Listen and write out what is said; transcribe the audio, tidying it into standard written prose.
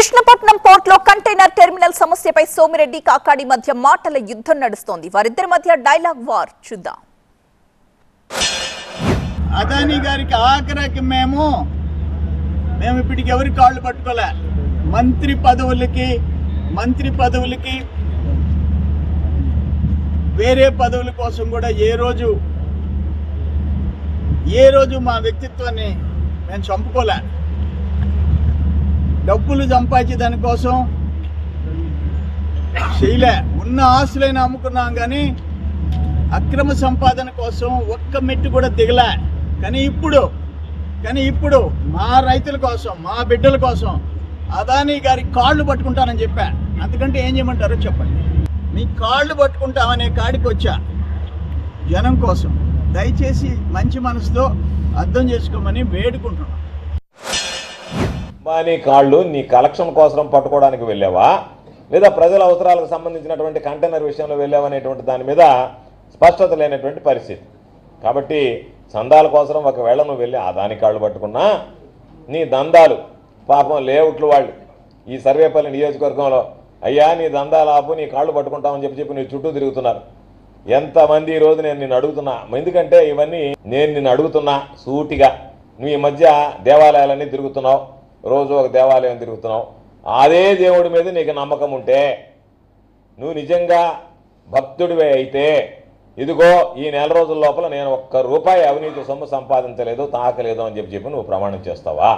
Krishnapatnam port లో container terminal సమస్యపై సోమిరెడ్డి కాకాడి మధ్య మాటల యుద్ధం నడుస్తోంది. వారిద్దరి మధ్య డైలాగ్ వార్ చూద్దాం. అదానీ గారికి ఆఖరికి మేము ఇప్పటికి ఎవరి కాళ్ళు పట్టుకోలే. మంత్రి పదవులకి వేరే పదవుల కోసం కూడా ఏ రోజు మా వ్యక్తిత్వాన్ని మేము చంపుకోలే. డబ్బులు సంపాదించే దానికోసం చేయలే. ఉన్న ఆస్తులైనా అమ్ముకున్నాం కానీ అక్రమ సంపాదన కోసం ఒక్క మెట్టు కూడా దిగలే. కానీ ఇప్పుడు మా రైతుల కోసం, మా బిడ్డల కోసం అదానీ గారి కాళ్ళు పట్టుకుంటానని చెప్పా. అందుకంటే ఏం చేయమంటారో చెప్పండి. మీ కాళ్ళు పట్టుకుంటామనే కాడికి వచ్చా జనం కోసం. దయచేసి మంచి మనసుతో అర్థం చేసుకోమని వేడుకుంటున్నాను. నీ కాళ్ళు నీ కలెక్షన్ కోసం పట్టుకోవడానికి వెళ్ళావా, లేదా ప్రజల అవసరాలకు సంబంధించినటువంటి కంటైనర్ విషయంలో వెళ్ళావనేటువంటి దాని మీద స్పష్టత లేనటువంటి పరిస్థితి. కాబట్టి చందాల కోసం ఒకవేళ నువ్వు వెళ్ళి అదాని కాళ్ళు పట్టుకున్నా నీ దందాలు పాపం లేఅవుట్లు వాళ్ళు ఈ సర్వేపల్లి నియోజకవర్గంలో అయ్యా నీ దందాలు ఆపు, నీ కాళ్ళు పట్టుకుంటామని చెప్పి నీ చుట్టూ తిరుగుతున్నారు. ఎంతమంది ఈరోజు నేను నిన్ను అడుగుతున్నా, ఎందుకంటే ఇవన్నీ నేను నిన్ను అడుగుతున్నా సూటిగా. నువ్వు ఈ మధ్య దేవాలయాలన్నీ తిరుగుతున్నావు, రోజు ఒక దేవాలయం తిరుగుతున్నావు. అదే దేవుడి మీద నీకు నమ్మకం ఉంటే, నువ్వు నిజంగా భక్తుడివే అయితే ఇదిగో ఈ నెల రోజుల లోపల నేను ఒక్క రూపాయి అవినీతి సొమ్ము సంపాదించలేదు, తాకలేదు అని చెప్పి నువ్వు ప్రమాణం చేస్తావా?